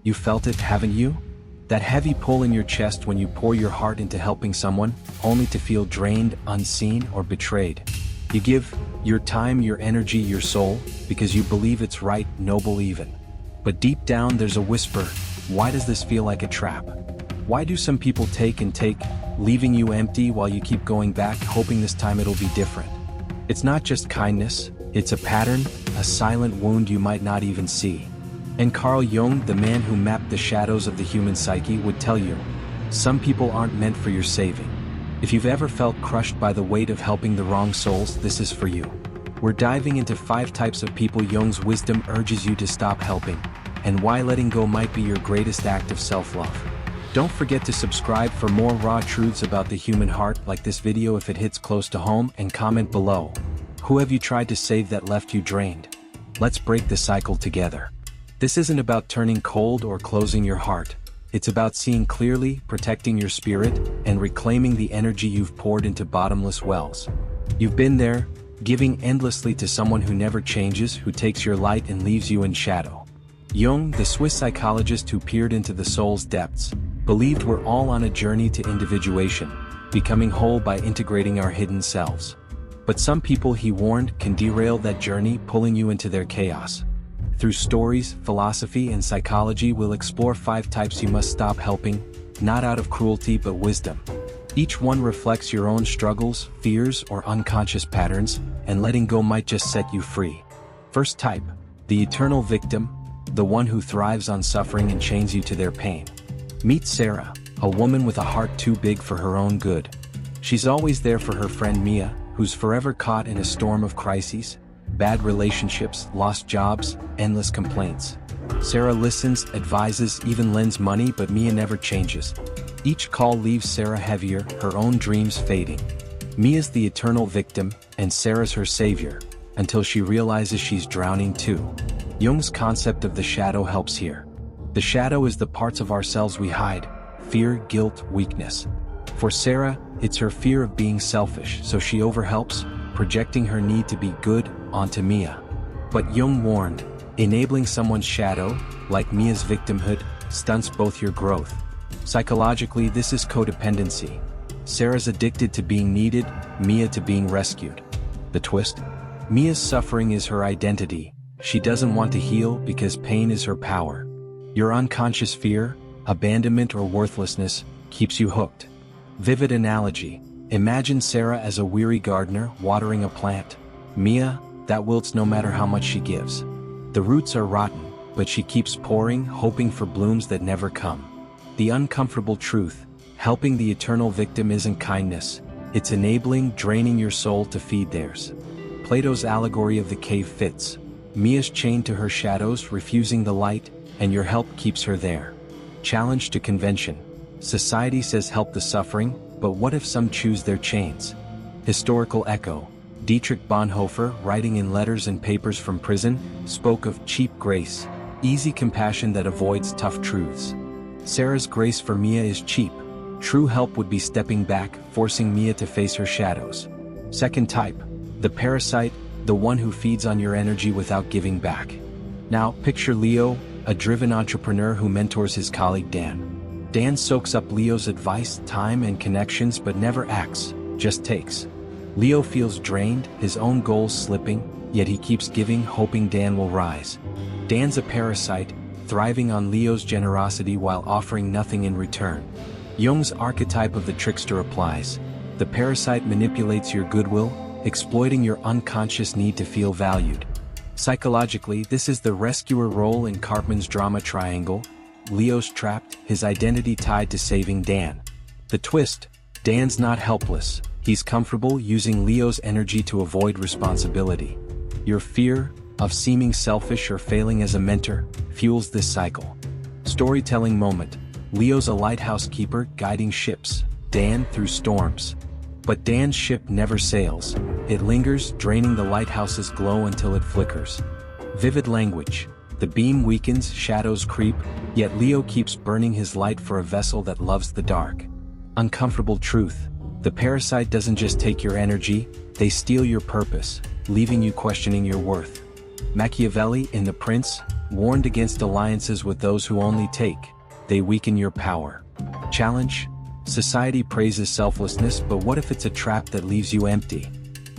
You felt it, haven't you? That heavy pull in your chest when you pour your heart into helping someone, only to feel drained, unseen, or betrayed. You give your time, your energy, your soul, because you believe it's right, noble even. But deep down there's a whisper, why does this feel like a trap? Why do some people take and take, leaving you empty while you keep going back, hoping this time it'll be different? It's not just kindness, it's a pattern, a silent wound you might not even see. And Carl Jung, the man who mapped the shadows of the human psyche, would tell you, some people aren't meant for your saving. If you've ever felt crushed by the weight of helping the wrong souls, this is for you. We're diving into 5 types of people Jung's wisdom urges you to stop helping, and why letting go might be your greatest act of self-love. Don't forget to subscribe for more raw truths about the human heart, like this video if it hits close to home, and comment below. Who have you tried to save that left you drained? Let's break the cycle together. This isn't about turning cold or closing your heart. It's about seeing clearly, protecting your spirit, and reclaiming the energy you've poured into bottomless wells. You've been there, giving endlessly to someone who never changes, who takes your light and leaves you in shadow. Jung, the Swiss psychologist who peered into the soul's depths, believed we're all on a journey to individuation, becoming whole by integrating our hidden selves. But some people, he warned, can derail that journey, pulling you into their chaos. Through stories, philosophy, and psychology, we'll explore 5 types you must stop helping, not out of cruelty but wisdom. Each one reflects your own struggles, fears, or unconscious patterns, and letting go might just set you free. First type, the eternal victim, the one who thrives on suffering and chains you to their pain. Meet Sarah, a woman with a heart too big for her own good. She's always there for her friend Mia, who's forever caught in a storm of crises, bad relationships, lost jobs, endless complaints. Sarah listens, advises, even lends money, but Mia never changes. Each call leaves Sarah heavier, her own dreams fading. Mia's the eternal victim, and Sarah's her savior, until she realizes she's drowning too. Jung's concept of the shadow helps here. The shadow is the parts of ourselves we hide: fear, guilt, weakness. For Sarah, it's her fear of being selfish, so she overhelps, projecting her need to be good onto Mia. But Jung warned, enabling someone's shadow, like Mia's victimhood, stunts both your growth. Psychologically, this is codependency. Sarah's addicted to being needed, Mia to being rescued. The twist? Mia's suffering is her identity. She doesn't want to heal because pain is her power. Your unconscious fear, abandonment, or worthlessness keeps you hooked. Vivid analogy. Imagine Sarah as a weary gardener watering a plant. Mia, that wilts no matter how much she gives. The roots are rotten, but she keeps pouring, hoping for blooms that never come. The uncomfortable truth: helping the eternal victim isn't kindness. It's enabling, draining your soul to feed theirs. Plato's allegory of the cave fits. Mia's chained to her shadows, refusing the light, and your help keeps her there. Challenge to convention. Society says help the suffering, but what if some choose their chains? Historical echo. Dietrich Bonhoeffer, writing in Letters and Papers from Prison, spoke of cheap grace, easy compassion that avoids tough truths. Sarah's grace for Mia is cheap. True help would be stepping back, forcing Mia to face her shadows. Second type, the parasite, the one who feeds on your energy without giving back. Now, picture Leo, a driven entrepreneur who mentors his colleague Dan. Dan soaks up Leo's advice, time, and connections, but never acts, just takes. Leo feels drained, his own goals slipping, yet he keeps giving, hoping Dan will rise. Dan's a parasite, thriving on Leo's generosity while offering nothing in return. Jung's archetype of the trickster applies. The parasite manipulates your goodwill, exploiting your unconscious need to feel valued. Psychologically, this is the rescuer role in Cartman's drama triangle. Leo's trapped, his identity tied to saving Dan. The twist: Dan's not helpless. He's comfortable using Leo's energy to avoid responsibility. Your fear of seeming selfish or failing as a mentor fuels this cycle. Storytelling moment. Leo's a lighthouse keeper guiding ships, Dan through storms. But Dan's ship never sails. It lingers, draining the lighthouse's glow until it flickers. Vivid language. The beam weakens, shadows creep, yet Leo keeps burning his light for a vessel that loves the dark. Uncomfortable truth. The parasite doesn't just take your energy, they steal your purpose, leaving you questioning your worth. Machiavelli in The Prince, warned against alliances with those who only take, they weaken your power. Challenge: society praises selflessness, but what if it's a trap that leaves you empty?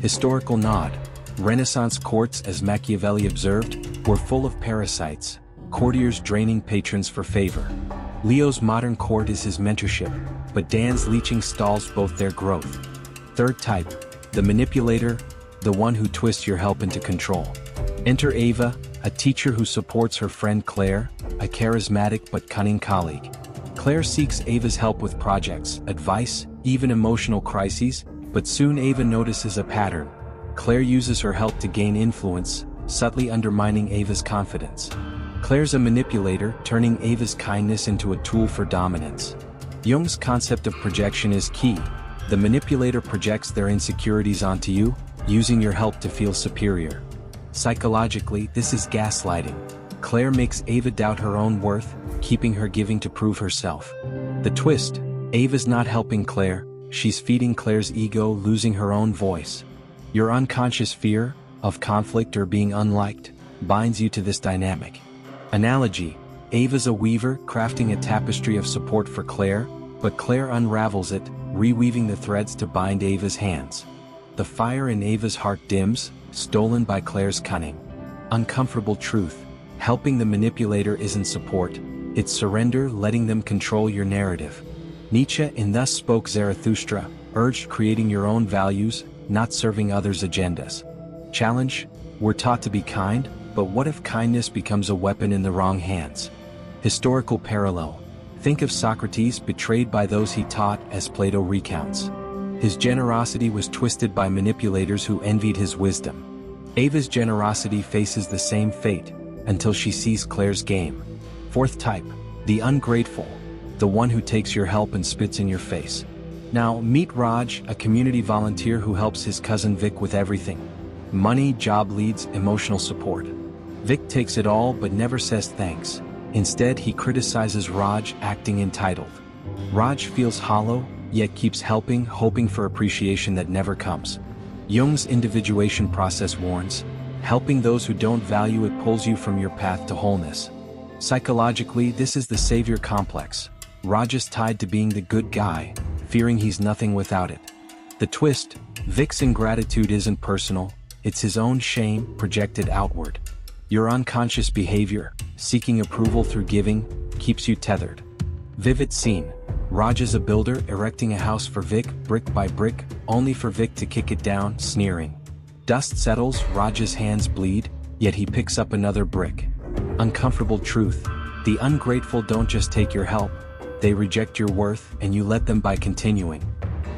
Historical nod: Renaissance courts, as Machiavelli observed, were full of parasites, courtiers draining patrons for favor. Leo's modern court is his mentorship, but Dan's leeching stalls both their growth. Third type: the manipulator, the one who twists your help into control. Enter Ava, a teacher who supports her friend Claire, a charismatic but cunning colleague. Claire seeks Ava's help with projects, advice, even emotional crises, but soon Ava notices a pattern. Claire uses her help to gain influence, subtly undermining Ava's confidence. Claire's a manipulator, turning Ava's kindness into a tool for dominance. Jung's concept of projection is key. The manipulator projects their insecurities onto you, using your help to feel superior. Psychologically, this is gaslighting. Claire makes Ava doubt her own worth, keeping her giving to prove herself. The twist: Ava's not helping Claire, she's feeding Claire's ego, losing her own voice. Your unconscious fear of conflict or being unliked binds you to this dynamic. Analogy: Ava's a weaver, crafting a tapestry of support for Claire, but Claire unravels it, reweaving the threads to bind Ava's hands. The fire in Ava's heart dims, stolen by Claire's cunning. Uncomfortable truth: helping the manipulator isn't support, it's surrender, letting them control your narrative. Nietzsche, in Thus Spoke Zarathustra, urged creating your own values, not serving others' agendas. Challenge: we're taught to be kind, but what if kindness becomes a weapon in the wrong hands? Historical parallel: think of Socrates, betrayed by those he taught, as Plato recounts. His generosity was twisted by manipulators who envied his wisdom. Ava's generosity faces the same fate, until she sees Claire's game. Fourth type: the ungrateful, the one who takes your help and spits in your face. Now, meet Raj, a community volunteer who helps his cousin Vic with everything: money, job leads, emotional support. Vic takes it all but never says thanks. Instead, he criticizes Raj, acting entitled. Raj feels hollow, yet keeps helping, hoping for appreciation that never comes. Jung's individuation process warns: helping those who don't value it pulls you from your path to wholeness. Psychologically, this is the savior complex. Raj is tied to being the good guy, fearing he's nothing without it. The twist: Vic's ingratitude isn't personal, it's his own shame projected outward. Your unconscious behavior, seeking approval through giving, keeps you tethered. Vivid scene: Raj is a builder, erecting a house for Vic, brick by brick, only for Vic to kick it down, sneering. Dust settles, Raj's hands bleed, yet he picks up another brick. Uncomfortable truth: the ungrateful don't just take your help, they reject your worth, and you let them by continuing.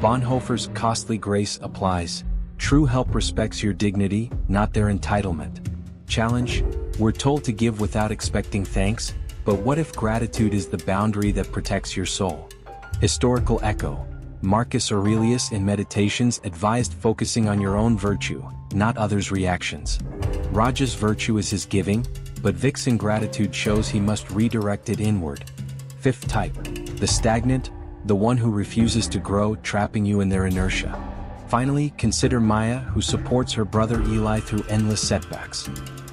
Bonhoeffer's costly grace applies: true help respects your dignity, not their entitlement. Challenge: we're told to give without expecting thanks, but what if gratitude is the boundary that protects your soul? Historical echo: Marcus Aurelius in Meditations advised focusing on your own virtue, not others' reactions. Raj's virtue is his giving, but Vic's ingratitude shows he must redirect it inward. Fifth type: the stagnant, the one who refuses to grow, trapping you in their inertia. Finally, consider Maya, who supports her brother Eli through endless setbacks.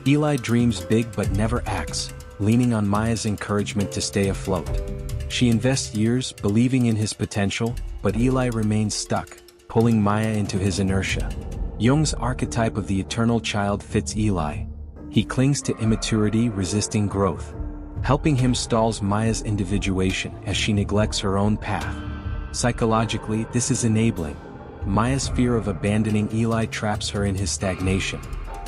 Eli dreams big but never acts, leaning on Maya's encouragement to stay afloat. She invests years believing in his potential, but Eli remains stuck, pulling Maya into his inertia. Jung's archetype of the eternal child fits Eli. He clings to immaturity, resisting growth. Helping him stalls Maya's individuation as she neglects her own path. Psychologically, this is enabling. Maya's fear of abandoning Eli traps her in his stagnation.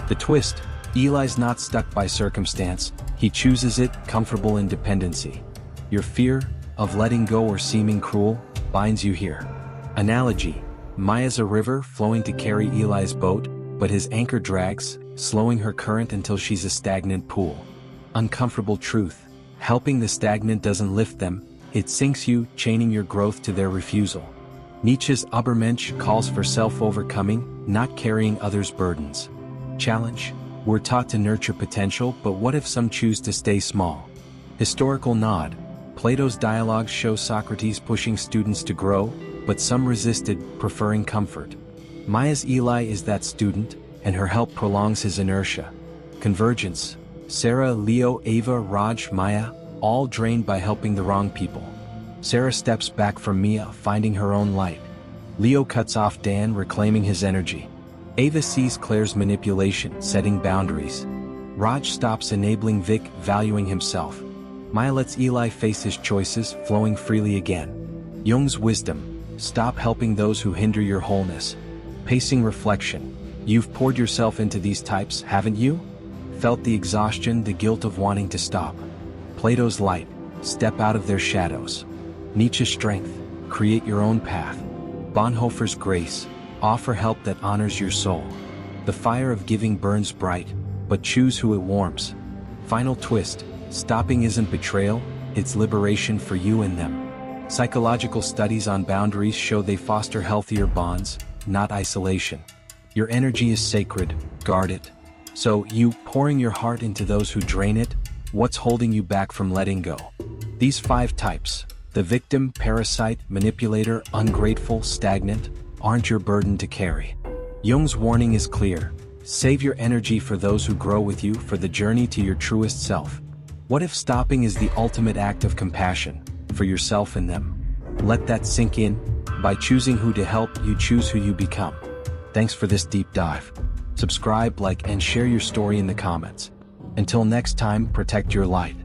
The twist: Eli's not stuck by circumstance, he chooses it, comfortable in dependency. Your fear of letting go or seeming cruel binds you here. Analogy: Maya's a river flowing to carry Eli's boat, but his anchor drags, slowing her current until she's a stagnant pool. Uncomfortable truth: helping the stagnant doesn't lift them, it sinks you, chaining your growth to their refusal. Nietzsche's Übermensch calls for self-overcoming, not carrying others' burdens. Challenge: we're taught to nurture potential, but what if some choose to stay small? Historical nod: Plato's dialogues show Socrates pushing students to grow, but some resisted, preferring comfort. Maya's Eli is that student, and her help prolongs his inertia. Convergence: Sarah, Leo, Ava, Raj, Maya, all drained by helping the wrong people. Sarah steps back from Mia, finding her own light. Leo cuts off Dan, reclaiming his energy. Ava sees Claire's manipulation, setting boundaries. Raj stops enabling Vic, valuing himself. Maya lets Eli face his choices, flowing freely again. Jung's wisdom: stop helping those who hinder your wholeness. Pacing reflection: you've poured yourself into these types, haven't you? Felt the exhaustion, the guilt of wanting to stop. Plato's light: step out of their shadows. Nietzsche's strength: create your own path. Bonhoeffer's grace: offer help that honors your soul. The fire of giving burns bright, but choose who it warms. Final twist: stopping isn't betrayal, it's liberation for you and them. Psychological studies on boundaries show they foster healthier bonds, not isolation. Your energy is sacred, guard it. So, you pouring your heart into those who drain it, what's holding you back from letting go? These 5 types: the victim, parasite, manipulator, ungrateful, stagnant, aren't your burden to carry. Jung's warning is clear: save your energy for those who grow with you, for the journey to your truest self. What if stopping is the ultimate act of compassion, for yourself and them? Let that sink in. By choosing who to help, you choose who you become. Thanks for this deep dive. Subscribe, like, and share your story in the comments. Until next time, protect your light.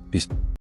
Peace.